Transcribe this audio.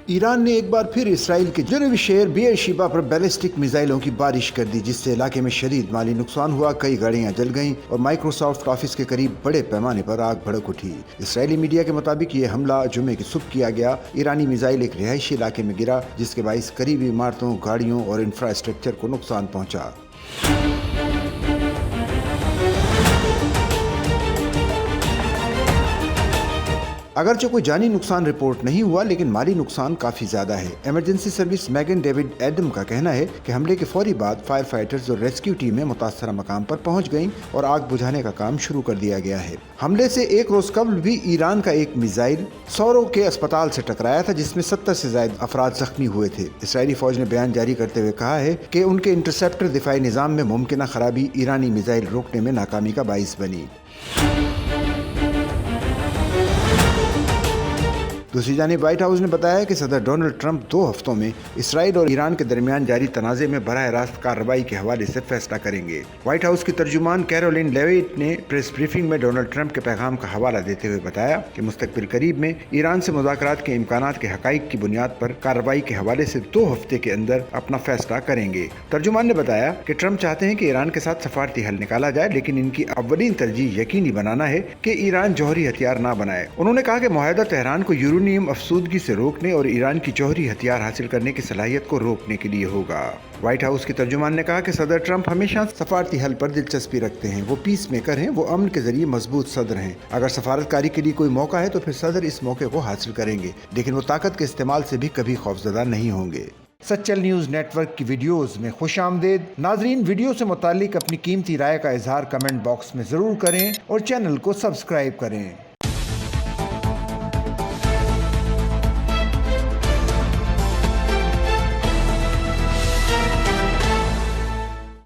Iran ने एक बार फिर इसराइल के जनूबी शहर बेयरशिबा पर बैलिस्टिक मिसाइलों की बारिश कर दी, जिससे इलाके में शदीद माली नुकसान हुआ। कई गाड़ियां जल गईं और माइक्रोसॉफ्ट ऑफिस के करीब बड़े पैमाने पर आग भड़क उठी। इसराइली मीडिया के मुताबिक ये हमला जुमे की सुबह किया गया। ईरानी मिसाइल एक रिहायशी इलाके में गिरा, जिसके बाइस करीबी इमारतों, गाड़ियों और इंफ्रास्ट्रक्चर को नुकसान पहुंचा। अगरचे कोई जानी नुकसान रिपोर्ट नहीं हुआ, लेकिन माली नुकसान काफी ज्यादा है। इमरजेंसी सर्विस मैगन डेविड एडम का कहना है कि हमले के फौरी बाद फायर फाइटर्स और रेस्क्यू टीमें मुतासरा मकाम पर पहुंच गईं और आग बुझाने का काम शुरू कर दिया गया है। हमले से एक रोज कबल भी ईरान का एक मिसाइल सौरों के अस्पताल से टकराया था, जिसमें 70 से ज्यादा अफराद जख्मी हुए थे। इसराइली फौज ने बयान जारी करते हुए कहा है कि उनके इंटरसेप्टर दिफाई निजाम में मुमकिन खराबी ईरानी मिसाइल रोकने में नाकामी का बाइस बनी। दूसरी जानिब व्हाइट हाउस ने बताया कि सदर डोनाल्ड ट्रंप 2 हफ्तों में इसराइल और ईरान के दरमियान जारी तनाज़े में बराह रास्त कार्रवाई के हवाले से फैसला करेंगे। व्हाइट हाउस की तर्जुमान कैरोलिन लेविट ने प्रेस ब्रीफिंग में डोनाल्ड ट्रंप के पैगाम का हवाला देते हुए बताया कि मुस्तकबिल करीब में ईरान से मुज़ाकरात के इम्कानात के हक़ाइक़ की बुनियाद पर कार्रवाई के हवाले से 2 हफ्ते के अंदर अपना फैसला करेंगे। तर्जुमान ने बताया कि ट्रंप चाहते हैं कि ईरान के साथ सफारती हल निकाला जाए, लेकिन इनकी अव्वलीन तरजीह यकीनी बनाना है कि ईरान जौहरी हथियार न बनाए। उन्होंने कहा कि मुआहदा तेहरान को यूरेनियम अफसूदगी से रोकने और ईरान की जौहरी हथियार हासिल करने की सलाहियत को रोकने के लिए होगा। व्हाइट हाउस की तर्जुमान ने कहा कि सदर ट्रंप हमेशा सफारती हल पर दिलचस्पी रखते हैं। वो पीस मेकर हैं, वो अमन के जरिए मजबूत सदर हैं। अगर सफारतकारी के लिए कोई मौका है तो फिर सदर इस मौके को हासिल करेंगे, लेकिन वो ताकत के इस्तेमाल से भी कभी खौफजदा नहीं होंगे। सच्चल न्यूज़ नेटवर्क की वीडियोस में खुश आमदेद। नाजरीन, वीडियो से मुतालिक अपनी कीमती राय का इजहार कमेंट बॉक्स में ज़रूर करें और चैनल को सब्सक्राइब करें।